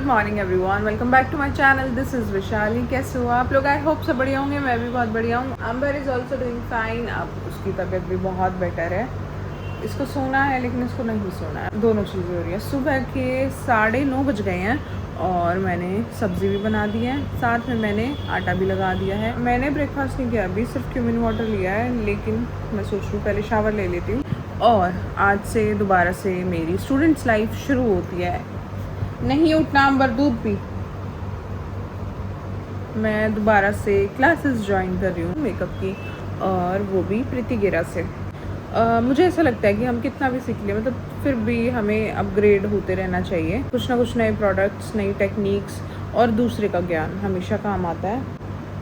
Good morning everyone, welcome back to my channel. This is Vishali. कैसे हो आप लोग? आई होप सब बढ़िया होंगे। मैं भी बहुत बढ़िया हूँ। अम्बर इज़ ऑल्सो डूइंग फाइन। अब उसकी तबीयत भी बहुत बेटर है। इसको सोना है लेकिन इसको नहीं सोना है। दोनों चीज़ें हो रही है। सुबह के 9:30 बज गए हैं और मैंने सब्ज़ी भी बना दी है, साथ में मैंने आटा भी लगा दिया है। मैंने ब्रेकफास्ट नहीं किया अभी, सिर्फ क्यूमिन वाटर लिया है, लेकिन मैं सोच रही हूँ पहले शावर ले लेती हूँ। और आज से दोबारा से मेरी स्टूडेंट्स लाइफ शुरू होती है। नहीं उठना अंबर, दूध पी। मैं दोबारा से क्लासेस ज्वाइन कर रही हूँ मेकअप की, और वो भी प्रीति गेरा से। मुझे ऐसा लगता है कि हम कितना भी सीख लें, मतलब फिर भी हमें अपग्रेड होते रहना चाहिए। कुछ ना कुछ नए प्रोडक्ट्स, नई टेक्निक्स और दूसरे का ज्ञान हमेशा काम आता है।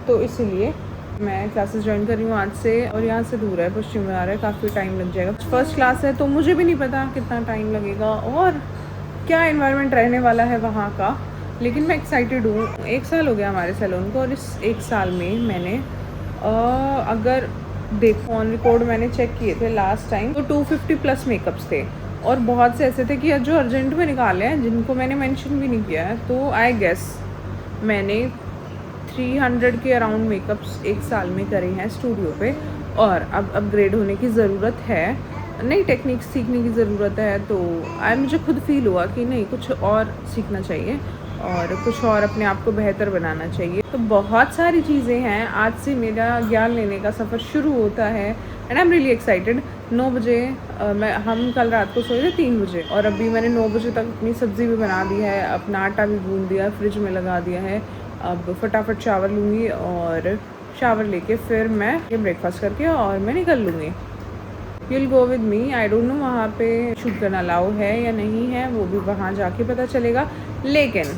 तो इसीलिए मैं क्लासेस ज्वाइन कर रही हूँ आज से, और यहाँ से दूर है, पश्चिम में आ रहा है, काफ़ी टाइम लग जाएगा। फर्स्ट क्लास है तो मुझे भी नहीं पता कितना टाइम लगेगा और क्या एनवायरनमेंट रहने वाला है वहाँ का, लेकिन मैं एक्साइटेड हूँ। 1 साल हो गया हमारे सैलून को, और इस 1 साल में मैंने अगर देखो ऑन रिकॉर्ड मैंने चेक किए थे लास्ट टाइम, तो 250 प्लस मेकअप्स थे, और बहुत से ऐसे थे कि जो अर्जेंट में निकाले हैं जिनको मैंने मेंशन भी नहीं किया है। तो आई गेस मैंने 300 के अराउंड मेकअप्स 1 साल में करे हैं स्टूडियो पे, और अब अपग्रेड होने की ज़रूरत है, नई टेक्निक्स सीखने की ज़रूरत है। तो मुझे खुद फील हुआ कि नहीं, कुछ और सीखना चाहिए और कुछ और अपने आप को बेहतर बनाना चाहिए। तो बहुत सारी चीज़ें हैं। आज से मेरा ज्ञान लेने का सफ़र शुरू होता है, and I am really excited. 9 बजे हम कल रात को सोए थे 3 बजे, और अभी मैंने 9 बजे तक अपनी सब्ज़ी भी बना दी है, अपना आटा भी गूंद दिया है, फ्रिज में लगा दिया है। अब फटाफट शावर लूँगी, और शावर लेके फिर मैं ये ब्रेकफास्ट करके और मैं निकल लूँगी। You'll go with me। I don't know वहाँ पे शूट करना अलाउ है या नहीं है, वो भी वहाँ जाके पता चलेगा, लेकिन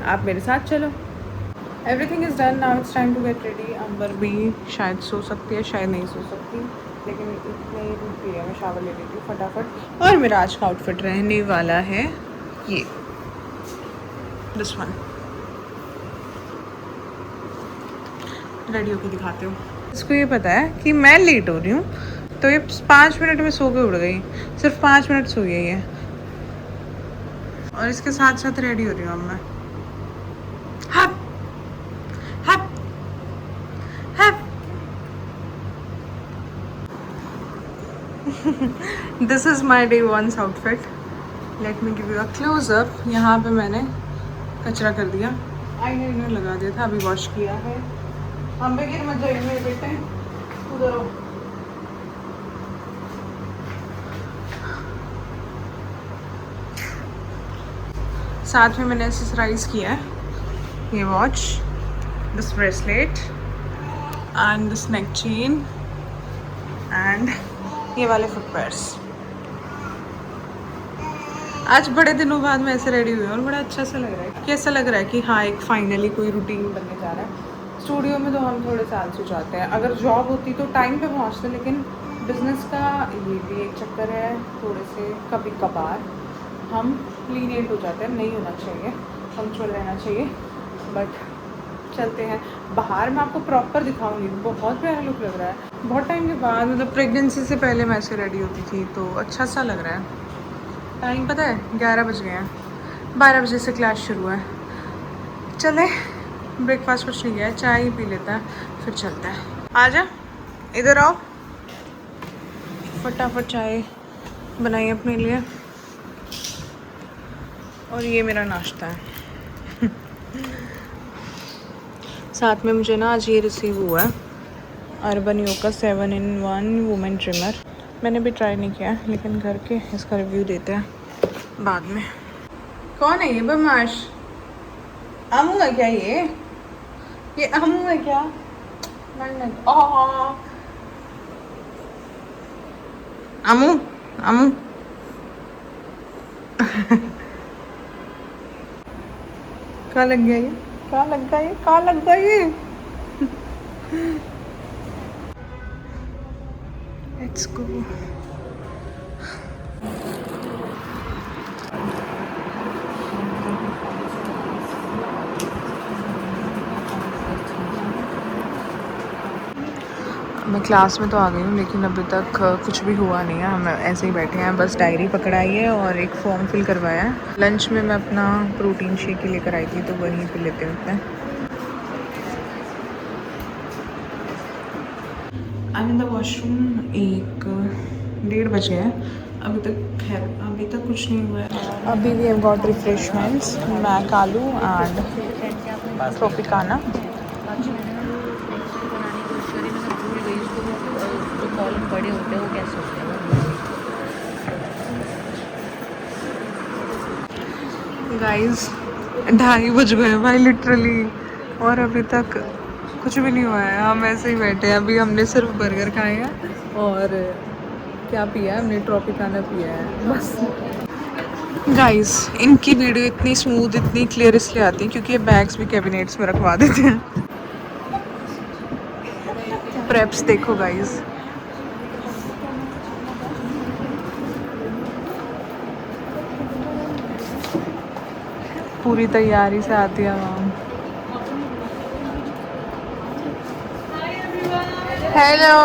आप मेरे साथ चलो। Everything is done, now it's time to get ready. Ambar भी शायद सो सकती है, शायद नहीं सो सकती, लेकिन इतने ही दूध पी है, मैं शावर ले लेती हूँ फटाफट। और मेरा आज का आउटफिट रहने वाला है ये, दिस वन। रेडी होके दिखाती हूँ। इसको ये पता है कि मैं लेट हो रही हूँ, तो ये 5 मिनट में सो के उड़ गई। सिर्फ 5 मिनट सोई है ये, और इसके साथ साथ रेडी हो रही हूँ अब मैं। हप हप हप। This is my day 1 outfit. Let me give you a close up. यहाँ पे मैंने कचरा कर दिया, आईलाइनर लगा दिया था, अभी वॉश किया है। हम भी गिर मत जाइए मेरे बेटे, उधर हो। साथ में मैंने एक्सेसराइज किया है, ये watch, this bracelet and this neck chain and ये वाले फुटवेयर्स। आज बड़े दिनों बाद मैं ऐसे रेडी हुई हूँ और बड़ा अच्छा सा लग रहा है। कैसा लग रहा है कि हाँ, एक फाइनली कोई रूटीन बनने जा रहा है। स्टूडियो में तो हम थोड़े साल से जाते हैं, अगर जॉब होती तो टाइम पे पहुँचते, लेकिन बिज़नेस का ये भी एक चक्कर है, थोड़े से कभी कभार हम लीनियंट हो जाते हैं। नहीं होना चाहिए, पंक्चुअल रहना चाहिए, बट चलते हैं। बाहर मैं आपको प्रॉपर दिखाऊंगी, बहुत प्यारा लुक लग रहा है। बहुत टाइम के बाद, मतलब प्रेगनेंसी से पहले मैं ऐसे रेडी होती थी, तो अच्छा सा लग रहा है। टाइम पता है 11 बज गए हैं, 12 बजे से क्लास शुरू है। चले, ब्रेकफास्ट कुछ नहीं किया है, चाय ही पी लेता है, फिर चलता है। आजा, इधर आओ, फटाफट चाय बनाई अपने लिए, और ये मेरा नाश्ता है। साथ में मुझे ना आज ये रिसीव हुआ है, अर्बन योग का 7-in-1 वुमेन ट्रिमर। मैंने भी ट्राई नहीं किया, लेकिन करके इसका रिव्यू देते हैं बाद में। कौन है ये बदमाश? अमू है क्या ये अमू है क्या? अमू अमू। कहाँ लग गया ये? कहाँ लग गया ये? कहाँ लग गया ये? Let's go. मैं क्लास में तो आ गई हूँ लेकिन अभी तक कुछ भी हुआ नहीं है। हम ऐसे ही बैठे हैं, बस डायरी पकड़ाई है और एक फॉर्म फिल करवाया है। लंच में मैं अपना प्रोटीन शेक लेकर आई थी तो वहीं पे लेते होते हैं। आई इन द वॉशरूम। 1:30 बजे हैं अभी तक। खैर अभी तक कुछ नहीं हुआ है। अभी we have got refreshments, McAloo and Tropicana. बड़े होते हैं वो कैसे होते हैं। गाइस 2:30 बज गए भाई लिटरली, और अभी तक कुछ भी नहीं हुआ है। हम ऐसे ही बैठे हैं। अभी हमने सिर्फ बर्गर खाए हैं और क्या पिया है हमने, ट्रॉपिकाना पिया है बस। गाइस इनकी वीडियो इतनी स्मूथ इतनी क्लियर इसलिए आती है क्योंकि ये बैग्स भी कैबिनेट्स में रखवा देते हैं। प्रेप्स देखो गाइस। पूरी तैयारी से आती है मैम। हेलो।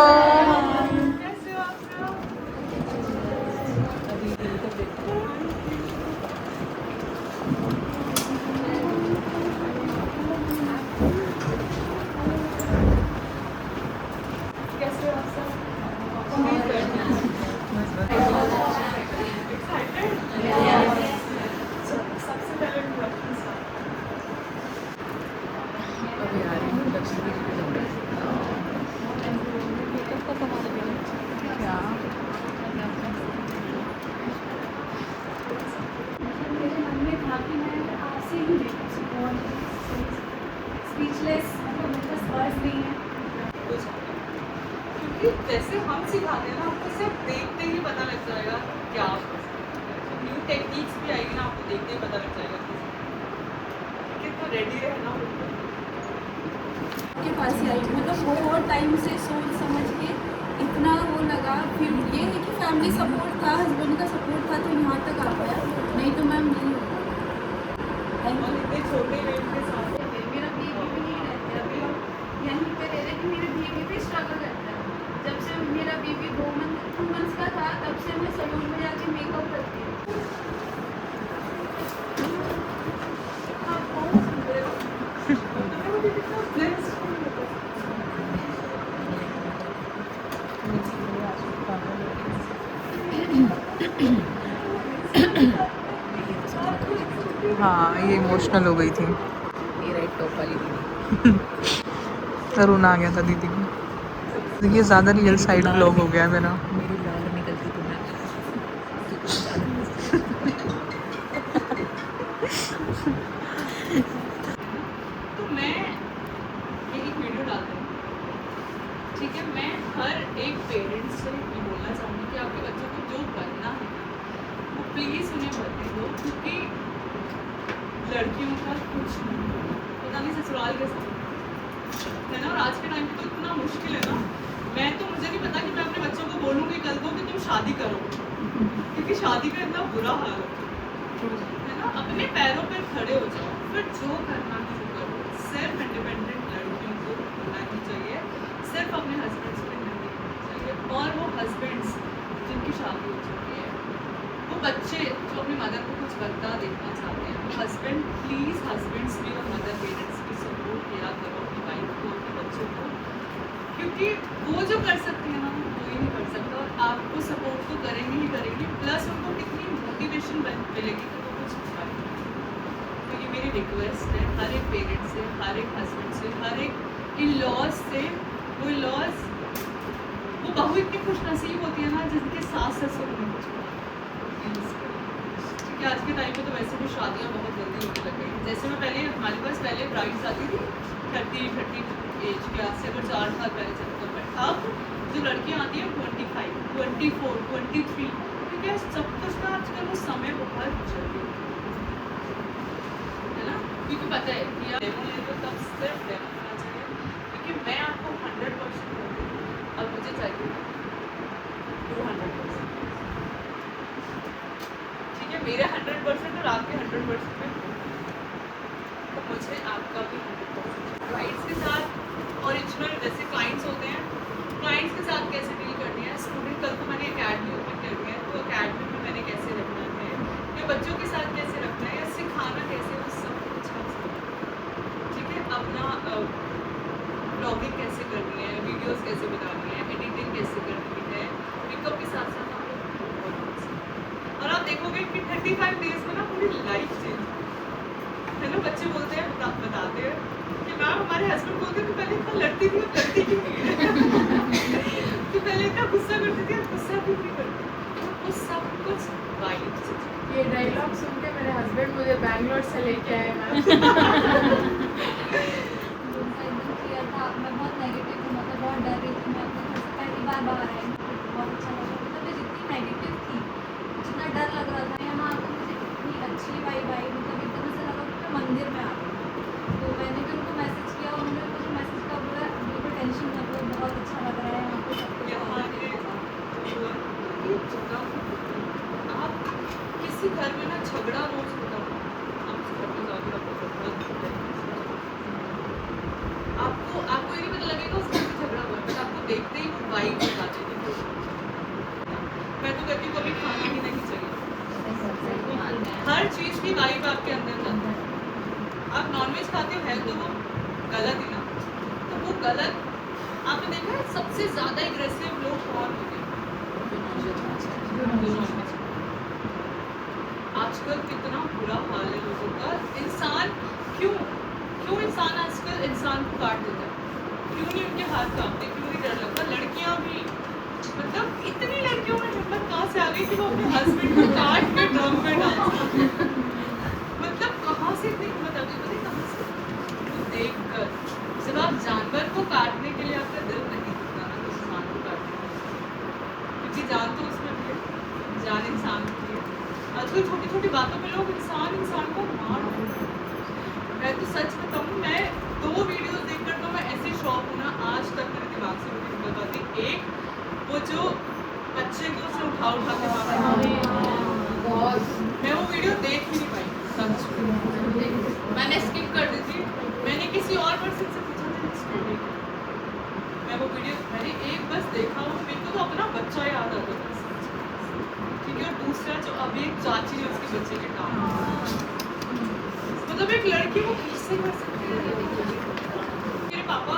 जैसे हम सिखाते हैं ना, आपको सिर्फ देखते ही पता लग जाएगा क्या न्यू टेक्निक्स भी आएगी ना, आपको देखते ही पता लग जाएगा। तो रेडी रहना के पास ही आई, मतलब बहुत टाइम से सोच समझ के इतना वो लगा। फिर ये है कि फैमिली सपोर्ट था, हस्बैंड का सपोर्ट था तो यहाँ तक आ पाया, नहीं तो मैम नहीं हो पाया। इतने छोटे वेट के साथ मेरा बीबी भी नहीं रहता है अभी, यहीं पे रह रहे कि मेरे बीबी भी स्ट्रगल करता है। जब से मेरा बीबी 2 मंथ्स का था तब से मैं सैलून में जाके मेकअप करती हूँ। हाँ ये इमोशनल हो गई थी। ये राइट टॉप वाली दीदी। रोना आ गया था दीदी को। ये ज़्यादा रियल साइड ब्लॉग हो गया मेरा। मेरी लाल निकलती तो मैं तो मैं ये एक वीडियो डालती हूँ, ठीक है। मैं हर एक पेरेंट्स से ये बोलना चाहूँगी कि आपके बच्चों को जो बनना है वो प्लीज़ उन्हें बनने दो, क्योंकि लड़कियों का कुछ नहीं पता नहीं ससुराल के साथ है ना। और आज के टाइम पे तो इतना मुश्किल है ना। मैं तो मुझे नहीं पता कि मैं अपने बच्चों को बोलूँगी कल को कि तुम शादी करो, क्योंकि शादी का इतना बुरा हाल है ना। अपने पैरों पर खड़े हो जाओ, फिर जो करना है वो करो। सिर्फ इंडिपेंडेंट लड़कियों को होना ही चाहिए, सिर्फ अपने हस्बैंड्स पे नहीं होना चाहिए। और वो हस्बैंड्स जिनकी शादी हो चुकी है, वो बच्चे जो अपनी मदर को कुछ बनता देखना चाहते हैं, वो हस्बैंड प्लीज़ हस्बैंड्स भी और मदर पेरेंट्स भी सपोर्ट किया करो अपनी वाइफ को, अपने बच्चों को, क्योंकि वो जो कर सकते हैं ना वो कोई नहीं कर सकता। और आपको सपोर्ट तो करेंगे ही करेंगे, प्लस उनको कितनी मोटिवेशन मिलेगी कि वो कुछ पाएंगे। तो ये मेरी रिक्वेस्ट है हर एक पेरेंट से, हर एक हस्बैंड से, हर एक इन लॉज से। वो इन लॉज वो बहू इतनी खुश नसीब होती है ना जिनके सास ससुर नहीं कुछ, क्योंकि आज के टाइम पे तो वैसे भी शादियाँ बहुत जल्दी होने लग गई। जैसे मैं पहले हमारे पास पहले ब्राइड्स आती थी 30 एज के, आज से अगर 4 साल पहले चलते हैं, बट अब जो लड़कियाँ आती हैं 25, 24, 23, क्योंकि सब कुछ ना आजकल वो समय बहुत जल्दी है ना। क्योंकि पता है कि आप डेमो ले तो तब सिर्फ डेमो होना चाहिए, क्योंकि मैं आपको 100% दूँगी, अब मुझे चाहिए 200%, ठीक है। मेरे 100% और आपके 100% में तो मुझे आपका भी 100%। क्लाइंट्स के साथ ओरिजिनल जैसे क्लाइंट्स होते हैं, क्लाइंट कैसे डील करनी है, स्टूडेंट कल को मैंने अकेडमी ओपन करनी है तो अकेडमी में मैंने कैसे रखना है, या बच्चों के साथ कैसे रखना है, या सिखाना कैसे, वो सब कुछ आप सीखें। ठीक है, अपना ब्लॉगिंग कैसे करनी है, वीडियोस कैसे बनानी है, एडिटिंग कैसे करनी है, मेकअप के साथ साथ आप और आप देखोगे कि 35 डेज में ना पूरी लाइफ चेंज है ना। बच्चे बोलते हैं, बताते हैं कि मैम हमारे हस्बैंड बोलते हैं कि पहले इतना लड़ती थी, अब लड़ती क्यों नहीं है कि पहले इतना गुस्सा करती थी, अब गुस्सा क्यों नहीं करती। वो सब कुछ वाइब से ये डायलॉग सुन के मेरे हस्बैंड मुझे बैंगलोर से लेके आए मैम। एकदम क्लियर था, मैं बहुत नेगेटिव थी, मतलब बहुत डर रही थी। मैं अपने घर से पहली बार बाहर आई, मुझे बहुत अच्छा लगा। मतलब मैं जितनी नेगेटिव थी, जितना डर लग रहा था, यहाँ आकर मुझे इतनी अच्छी वाइब आई। मतलब एकदम से लगा कि मैं मंदिर में आ गई। तो मैंने भी उनको मैसेज किया, उन्होंने मुझे मैसेज का बोला बिल्कुल टेंशन मत लो, बहुत अच्छा लग रहा है यहाँ पे सब कुछ। यहाँ के ये जगह आप किसी घर में ना झगड़ा रोज होता है, आप उस घर में जाकर आपको आपको ये नहीं पता लगेगा उस घर में झगड़ा हुआ है, बट आपको देखते ही वो वाइब बता देगी। मैं तो कहती हूँ कभी खाना ही नहीं चाहिए, हर चीज़ की वाइब आपके अंदर जाती है। आप नॉनवेज खाते हो है तो वो गलत ही ना, तो वो गलत आपने देखा है सबसे ज़्यादा एग्रेसिव लोग कौन होते हैं? आजकल कितना बुरा हाल है लोगों का। इंसान क्यों इंसान आजकल इंसान को काट देता है, क्यों नहीं उनके हाथ कांपते, क्यों नहीं डर लगता। लड़कियां भी, मतलब इतनी लड़कियों में हिम्मत कहाँ से आ गई कि वो अपने हस्बैंड को काट के ड्रम में डाल, मतलब कहाँ से इतनी हिम्मत आ गई, पता है कहाँ से? वो देख कर जब आप जानवर को काटने के लिए आपका दिल नहीं दिखता ना, तो इंसान को काटने, क्योंकि जान तो उसमें भी है, जान इंसान की है। आजकल छोटी छोटी बातों में लोग इंसान को मार रहे हैं। मैं तो सच बताऊँ, मैं 2 वीडियोस देखकर तो मैं ऐसे शॉक हूँ ना, आज तक मेरे दिमाग से मुझे निकल पाती। एक वो जो बच्चे को उसने उठा के मारा, मैं वो वीडियो देख ही नहीं पाई, सच मैंने स्किप कर दी थी। मैंने किसी और पर्सन से पूछा था स्टोरी, मैं वो वीडियो मैंने एक बस देखा, वो मेरे को तो अपना बच्चा याद आता था। ठीक है, और दूसरा जो अभी एक चाची ने उसके बच्चे के काम, मतलब एक लड़की वो कैसे कर सकती है। मेरे पापा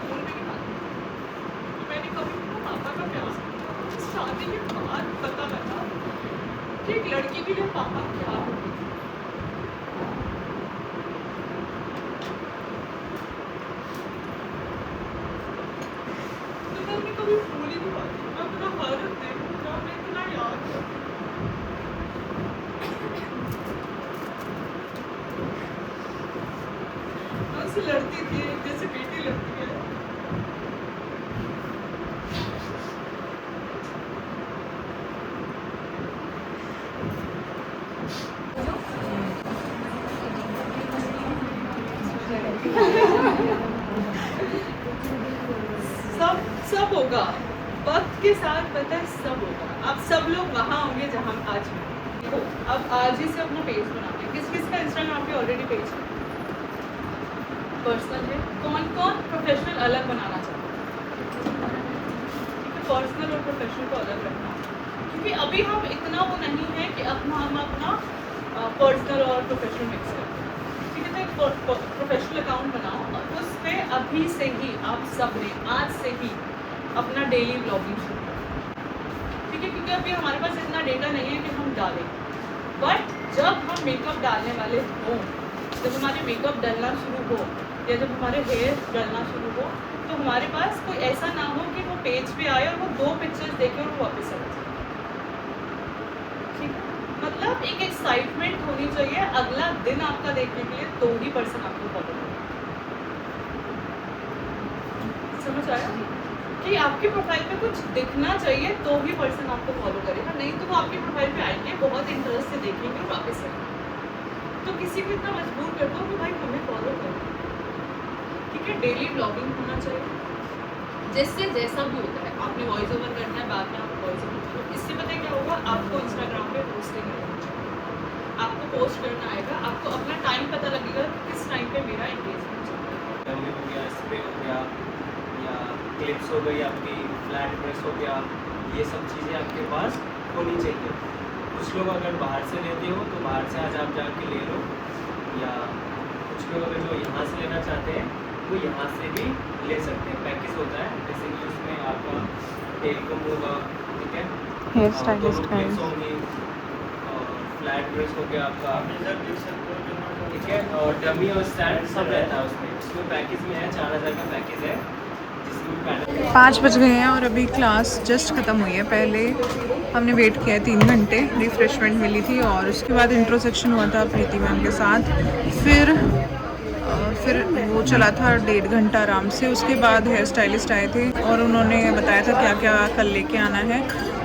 फोन पे नहीं खाते, तो मैंने कभी अपने पापा का प्यार शादी के बाद पता लगा कि एक लड़की के लिए पापा क्या होते हैं। तो मैं अपनी कभी भूल ही नहीं पाती, मैं अपना हर दिन मैं इतना याद करती हूँ। मैं उससे लड़ती थी जैसे बेटी लड़ती है। सब होगा वक्त के साथ, पता है सब होगा। अब सब लोग वहाँ होंगे जहाँ आज हैं। देखो अब आज ही से अपना पेज बनाते हैं। किस किस का इंस्टाग्राम पे ऑलरेडी पेज है, पर्सनल है, कौन कौन प्रोफेशनल अलग बनाना चाहते हैं। पर्सनल और प्रोफेशनल को अलग रखना, क्योंकि अभी हम इतना वो नहीं है कि हम अपना पर्सनल और प्रोफेशनल मिक्स करें। ठीक है, तो एक प्रोफेशनल अकाउंट बनाओ और उस पर अभी से ही आप सब ने आज से ही अपना डेली ब्लॉगिंग शुरू करें। ठीक है, क्योंकि अभी हमारे पास इतना डेटा नहीं है कि हम डालें, बट जब हम मेकअप डालने वाले हों, जब हमारे मेकअप डलना शुरू हो या जब हमारे हेयर डलना शुरू हो, तो हमारे पास कोई ऐसा ना हो कि वो पेज पे आए और वो 2 पिक्चर्स देखे और वो वापस आ जाए। ठीक है, मतलब एक एक्साइटमेंट होनी चाहिए अगला दिन आपका देखने के लिए, तो ही पर्सन आपको फॉलो करेगा। समझ आया कि आपकी प्रोफाइल पे कुछ दिखना चाहिए तो ही पर्सन आपको फॉलो करेगा, नहीं तो वो आपकी प्रोफाइल पे आएंगे, बहुत इंटरेस्ट से देखेंगे और वापस आएंगे। तो किसी को इतना मजबूर कर दो कि भाई हमें फॉलो करो। ठीक है, डेली ब्लॉगिंग होना चाहिए, जिससे जैसा भी होता है आपने वॉइस ओवर करना है, बाद में आप वॉइस ओवर करो। इससे पता है क्या होगा, आपको इंस्टाग्राम पे पोस्टिंग करनी चाहिए, आपको पोस्ट करना आएगा, आपको अपना टाइम पता लगेगा कि किस टाइम पे मेरा एंगेजमेंट चल रहा है। क्लिप्स हो गई आपकी, फ्लैट ब्रश हो गया, ये सब चीज़ें आपके पास होनी चाहिए। कुछ लोग अगर बाहर से लेते हो तो बाहर से आज आप जाके ले लो, या कुछ लोग अगर जो यहाँ से लेना चाहते हैं वो यहाँ से भी ले सकते हैं। पैकेज होता है, जैसे कि उसमें आपका टेल कम होगा, ठीक है, हेयर स्टाइलिस्ट का क्लिप्स होंगी, फ्लैट ब्रश हो गया आपका, ठीक है, और डमी और स्टैंड सब रहता है उसमें पैकेज में है। 4000 का पैकेज है जिसमें पैनल 5 बज गए हैं और अभी क्लास जस्ट ख़त्म हुई है। पहले हमने वेट किया है 3 घंटे, रिफ़्रेशमेंट मिली थी और उसके बाद इंट्रो सेक्शन हुआ था प्रीति मैम के साथ। फिर वो चला था 1.5 घंटा आराम से। उसके बाद हेयर स्टाइलिस्ट आए थे और उन्होंने बताया था क्या क्या कल लेके आना है।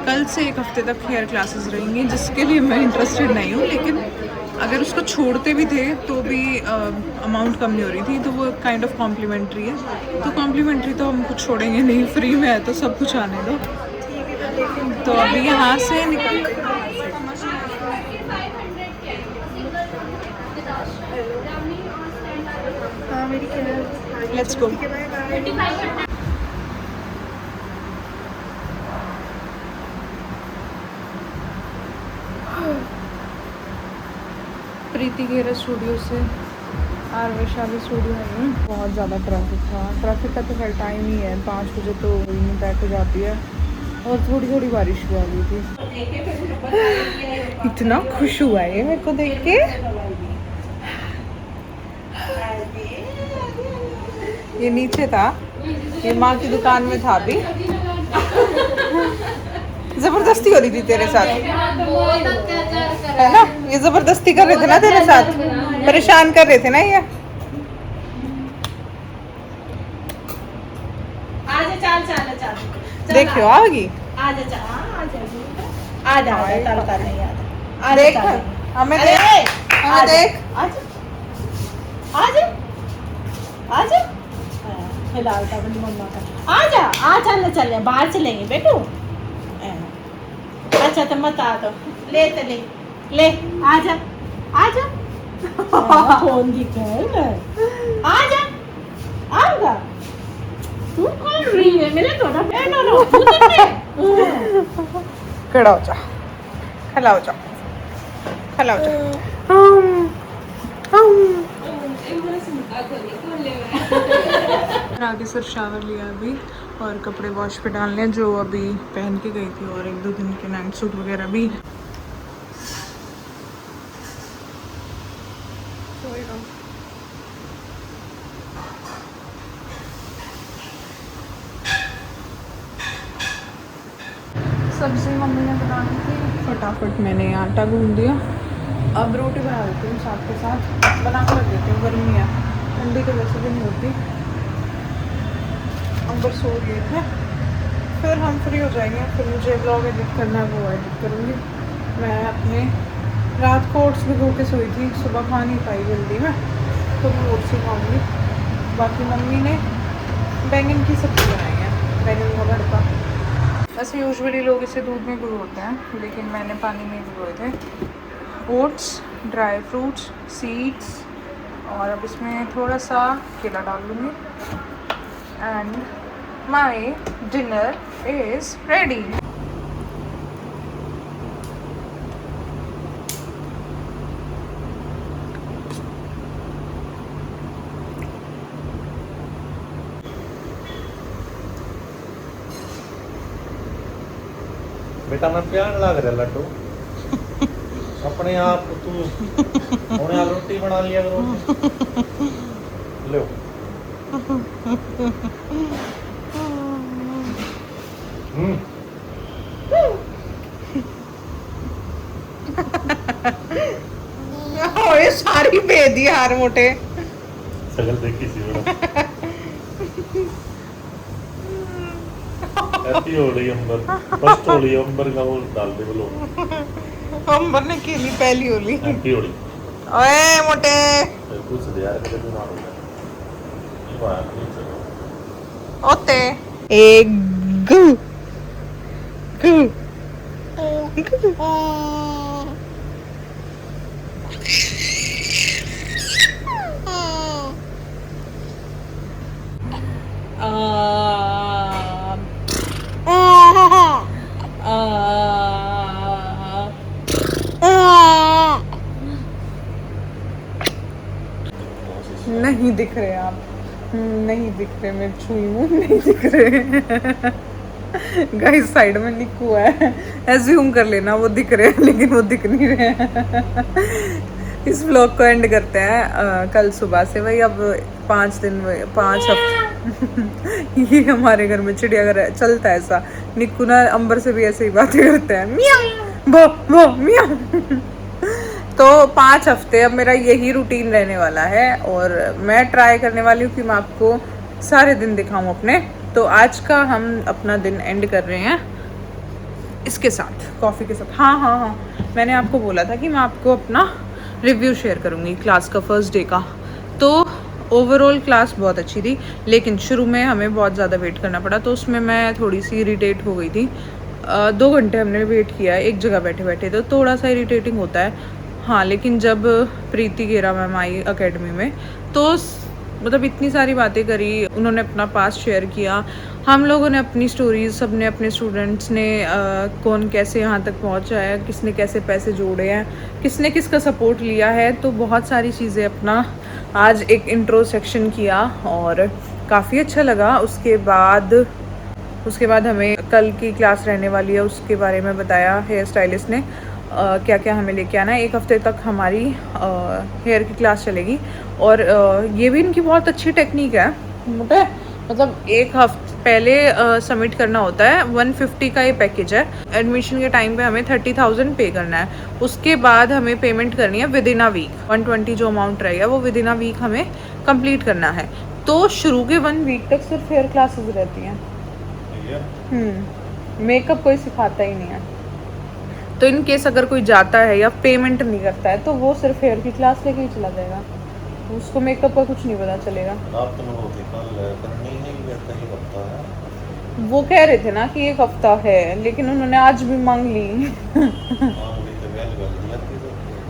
कल से 1 हफ्ते तक हेयर क्लासेस रहेंगी, जिसके लिए मैं इंटरेस्टेड नहीं हूँ, लेकिन अगर उसको छोड़ते भी थे तो भी अमाउंट कम नहीं हो रही थी, तो वो काइंड ऑफ कॉम्प्लीमेंट्री है। तो कॉम्प्लीमेंट्री तो हम कुछ छोड़ेंगे नहीं, फ्री में है तो सब कुछ आने दो। तो अभी यहाँ से निकल लेट्स गो। प्रीति घेरा स्टूडियो से आरवेशाली स्टूडियो है। बहुत ज़्यादा ट्रैफिक था। ट्रैफिक का तो खैर टाइम ही है, 5 बजे तो यूनियन पैक हो जाती है और थोड़ी थोड़ी बारिश भी आ गई थी। इतना खुश हुआ है मेरे को देख के। ये नीचे था, ये माँ की दुकान में था। अभी जबरदस्ती हो रही थी तेरे साथ, है ना? ये जबरदस्ती कर रहे थे ना तेरे साथ, परेशान कर रहे थे ना ये। देखियो आगी, देख हमें देख, हमें देख। फिलहाल तो अपनी मम्मा का आजा चले बाहर चलेंगे बेटू। अच्छा तो मत आ, तो ले आजा फोन दिखा, आजा आऊंगा। तू कौन रही है मेरे थोड़ा खड़ा हो जा, खड़ा हो जा, खड़ा हो जा। आगे सिर्फ शावर लिया अभी और कपड़े वॉश पे डालने हैं जो अभी पहन के गई थी, और 1-2 दिन के नाइट सूट वगैरह भी। सब्जी मम्मी ने बनानी थी, फटाफट मैंने आटा गूंद दिया। अब रोटी बना देती हूँ साथ के साथ, बना कर रख देती हूँ, गर्मी है, ठंडी तो वैसे भी नहीं होती। अंबर सो गए थे, फिर हम फ्री हो जाएंगे। फिर मुझे ब्लॉग एडिट करना है, वो एडिट करूँगी। मैं अपने रात को ओट्स भिगो के सोई थी, सुबह खा नहीं पाई जल्दी में, तो मैं ओट्स ही खाऊँगी। बाकी मम्मी ने बैंगन की सब्ज़ी बनाई है, बैंगन का भरता। वैसे यूजुअली लोग इसे दूध में भिगोते हैं, लेकिन मैंने पानी में भिगोए थे। ओट्स, ड्राई फ्रूट्स, सीड्स, और अब इसमें थोड़ा सा केला डाल लूँगी। And my dinner is ready. बेटा मैं प्यार लग रहा लड्डू अपने आप तू हुणे आप रोटी बना लिया करो लो। ओए सारी भेज दी यार मोटे। सगल देखी सी बड़ा हैप्पी हो रही अंबर, फर्स्ट हो रही अंबर का वो डाल दे बोलो अंबर ने खेली पहली होली। हैप्पी हो रही ओए मोटे कुछ दे यार कदे तो मारो ये बात नहीं चलो ओते एक गु गु नहीं दिख रहे आप, नहीं दिख रहे, मैं छुई हूँ, नहीं दिख रहे। गाइस साइड में निक्कू है, एज्यूम कर लेना वो दिख रहे हैं, लेकिन वो दिख नहीं रहे हैं। इस व्लॉग को एंड करते हैं कल सुबह से। भाई अब 5 दिन 5 हफ्ते ये हमारे घर में चिड़ियाघर चलता है ऐसा। निक्कू ना अंबर से भी ऐसे ही बातें करते हैं, मियाँ वो मियाँ। तो 5 हफ्ते अब मेरा यही रूटीन रहने वाला है और मैं ट्राई करने वाली हूँ कि मैं आपको सारे दिन दिखाऊं अपने। तो आज का हम अपना दिन एंड कर रहे हैं इसके साथ, कॉफ़ी के साथ। हाँ, मैंने आपको बोला था कि मैं आपको अपना रिव्यू शेयर करूँगी क्लास का, फर्स्ट डे का। तो ओवरऑल क्लास बहुत अच्छी थी, लेकिन शुरू में हमें बहुत ज़्यादा वेट करना पड़ा, तो उसमें मैं थोड़ी सी इरिटेट हो गई थी। 2 घंटे हमने वेट किया एक जगह बैठे बैठे, तो थोड़ा सा इरिटेटिंग होता है। हाँ, लेकिन जब प्रीति गेरा मैम आई एकेडमी में तो मतलब इतनी सारी बातें करी, उन्होंने अपना पास शेयर किया, हम लोगों ने अपनी स्टोरीज, सब ने अपने स्टूडेंट्स ने कौन कैसे यहाँ तक पहुँचा है, किसने कैसे पैसे जोड़े हैं, किसने किसका सपोर्ट लिया है। तो बहुत सारी चीज़ें अपना आज एक इंट्रो सेक्शन किया और काफ़ी अच्छा लगा। उसके बाद हमें कल की क्लास रहने वाली है उसके बारे में बताया हेयर स्टाइलिस्ट ने, क्या क्या हमें लेके आना है। 1 हफ्ते तक हमारी हेयर की क्लास चलेगी और ये भी इनकी बहुत अच्छी टेक्निक है। मतलब 1 हफ्ते पहले सबमिट करना होता है। 150 का ये पैकेज है। एडमिशन के टाइम पे हमें 30,000 पे करना है, उसके बाद हमें पेमेंट करनी है विद इन अ वीक। 120 जो अमाउंट रहेगा वो विद इन अ वीक हमें कंप्लीट करना है। तो शुरू के 1 वीक तक सिर्फ हेयर क्लासेस रहती हैं। मेकअप कोई सिखाता ही नहीं है। तो इन केस अगर कोई जाता है या पेमेंट नहीं करता है तो वो सिर्फ हेयर की क्लास लेके ही चला जाएगा, उसको मेकअप का कुछ नहीं पता चलेगा। वो कह रहे थे ना कि 1 हफ्ता है, लेकिन उन्होंने आज भी मांग ली।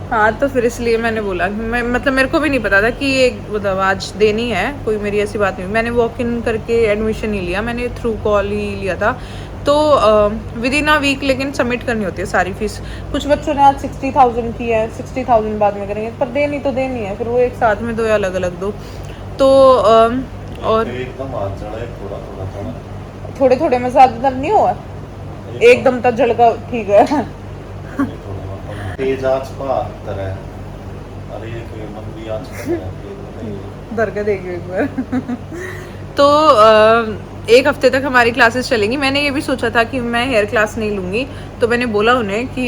हाँ, तो फिर इसलिए मैंने बोला कि मतलब मेरे को भी नहीं पता था कि ये मतलब आज देनी है, कोई मेरी ऐसी बात नहीं। मैंने वॉक इन करके एडमिशन नहीं लिया, मैंने थ्रू कॉल ही लिया था। तो विद इन अ वीक लेकिन सबमिट करनी होती है सारी फीस। कुछ बच्चों ने आज 60,000 की है, 60,000 बाद में करेंगे, पर देनी तो देनी है, फिर वो एक साथ में दो या अलग अलग दो। तो और थोड़े थोड़े में ज़्यादा दर्द नहीं हुआ, एकदम तक झड़का ठीक है। दर्द देखिए एक बार। तो 1 हफ्ते तक हमारी क्लासेस चलेंगी। मैंने ये भी सोचा था कि मैं हेयर क्लास नहीं लूँगी, तो मैंने बोला उन्हें कि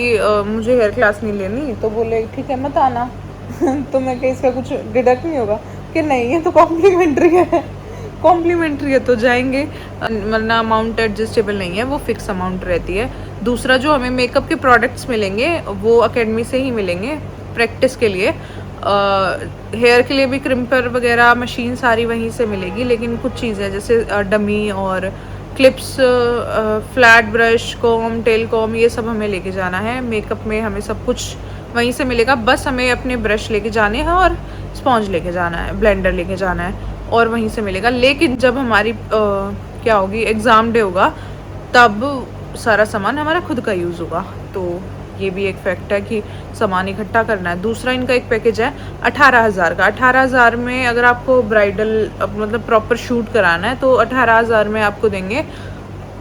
मुझे हेयर क्लास नहीं लेनी, तो बोले ठीक है मत आना। तो मैं कहीं इसका कुछ डिडक्ट नहीं होगा कि नहीं, ये तो कॉम्प्लीमेंट्री है। कॉम्प्लीमेंट्री है तो जाएंगे, वरना अमाउंट एडजस्टेबल नहीं है, वो फिक्स अमाउंट रहती है। दूसरा जो हमें मेकअप के प्रोडक्ट्स मिलेंगे वो एकेडमी से ही मिलेंगे प्रैक्टिस के लिए। हेयर के लिए भी क्रिम्पर वगैरह मशीन सारी वहीं से मिलेगी, लेकिन कुछ चीज़ें जैसे डमी और clips, flat brush, comb, tail comb, ये सब हमें लेके जाना है। मेकअप में हमें सब कुछ वहीं से मिलेगा, बस हमें अपने ब्रश लेके जाने हैं और स्पॉन्ज लेके जाना है, ब्लेंडर लेके जाना है और वहीं से मिलेगा। लेकिन जब हमारी क्या होगी, एग्ज़ाम डे होगा, तब सारा सामान हमारा खुद का यूज़ होगा। तो ये भी एक फैक्ट है कि सामान इकट्ठा करना है। दूसरा इनका एक पैकेज है 18,000 का। 18,000 में अगर आपको ब्राइडल मतलब प्रॉपर शूट कराना है तो 18,000 में आपको देंगे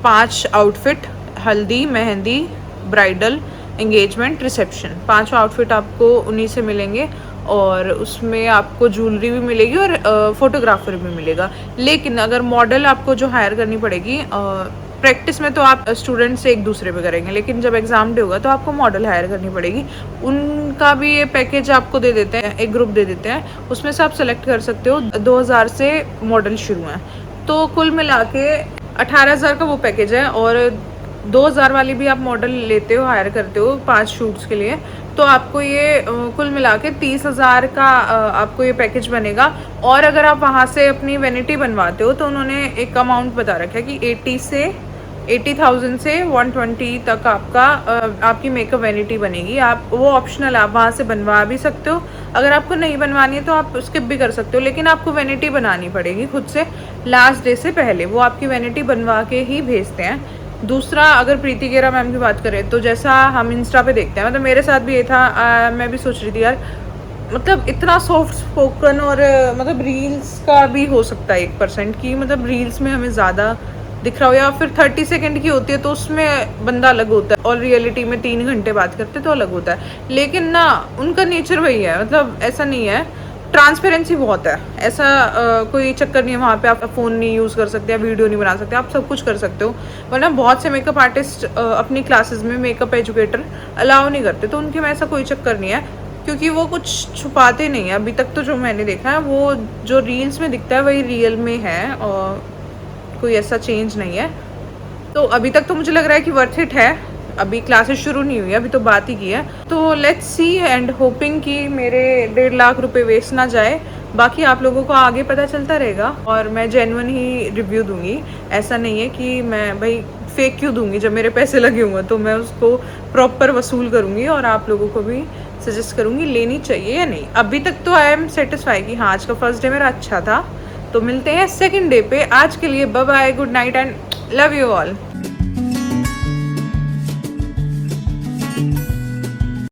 5 आउटफिट, हल्दी, mehndi, bridal, engagement, reception. 5 outfit आपको उन्हीं से मिलेंगे और उसमें आपको ज्वेलरी भी मिलेगी और फोटोग्राफर भी मिलेगा। लेकिन अगर मॉडल आपको जो हायर करनी पड़ेगी, प्रैक्टिस में तो आप स्टूडेंट से एक दूसरे पे करेंगे, लेकिन जब एग्ज़ाम डे होगा तो आपको मॉडल हायर करनी पड़ेगी। उनका भी ये पैकेज आपको दे देते हैं, एक ग्रुप दे देते हैं, उसमें से आप सेलेक्ट कर सकते हो। 2,000 से मॉडल शुरू हैं, तो कुल मिला के 18,000 का वो पैकेज है। और 2,000 वाली भी आप मॉडल लेते हो, हायर करते हो 5 शूट्स के लिए, तो आपको ये कुल मिला के 30,000 का आपको ये पैकेज बनेगा। और अगर आप वहाँ से अपनी वैनिटी बनवाते हो तो उन्होंने एक अमाउंट बता रखा है कि 80,000 से 120 तक आपकी मेकअप वैनिटी बनेगी। आप वो ऑप्शनल, आप वहाँ से बनवा भी सकते हो। अगर आपको नहीं बनवानी है तो आप स्किप भी कर सकते हो, लेकिन आपको वैनिटी बनानी पड़ेगी खुद से लास्ट डे से पहले। वो आपकी वैनिटी बनवा के ही भेजते हैं। दूसरा, अगर प्रीति गेरा मैम की बात करें तो जैसा हम इंस्टा पे देखते हैं, मतलब मेरे साथ भी ये था, मैं भी सोच रही थी यार मतलब इतना सॉफ्ट स्पोकन और मतलब रील्स का भी हो सकता है 1% की, मतलब रील्स में हमें ज़्यादा दिख रहा हो, या फिर 30 सेकंड की होती है तो उसमें बंदा अलग होता है और रियलिटी में 3 घंटे बात करते तो अलग होता है। लेकिन ना उनका नेचर वही है, मतलब ऐसा नहीं है, ट्रांसपेरेंसी बहुत है, ऐसा कोई चक्कर नहीं है वहाँ पे आप फ़ोन नहीं यूज़ कर सकते, आप वीडियो नहीं बना सकते, आप सब कुछ कर सकते हो। वरना बहुत से मेकअप आर्टिस्ट अपनी क्लासेस में मेकअप एजुकेटर अलाउ नहीं करते, तो उनके में ऐसा कोई चक्कर नहीं है, क्योंकि वो कुछ छुपाते नहीं है। अभी तक तो जो मैंने देखा है वो जो रील्स में दिखता है वही रियल में है, और कोई ऐसा चेंज नहीं है। तो अभी तक तो मुझे लग रहा है कि वर्थ इट है। अभी क्लासेस शुरू नहीं हुई है, अभी तो बात ही की है। तो लेट्स सी एंड होपिंग कि मेरे 1.5 लाख रुपए वेस्ट ना जाए। बाकी आप लोगों को आगे पता चलता रहेगा, और मैं जेन्युइन ही रिव्यू दूंगी। ऐसा नहीं है कि मैं भाई फेक क्यों दूंगी, जब मेरे पैसे लगे हुए तो मैं उसको प्रॉपर वसूल करूंगी और आप लोगों को भी सजेस्ट करूंगी लेनी चाहिए या नहीं। अभी तक तो आई एम सेटिस्फाई कि हाँ आज का फर्स्ट डे मेरा अच्छा था। तो मिलते हैं सेकंड डे पे। आज के लिए bye bye, good night and love you all.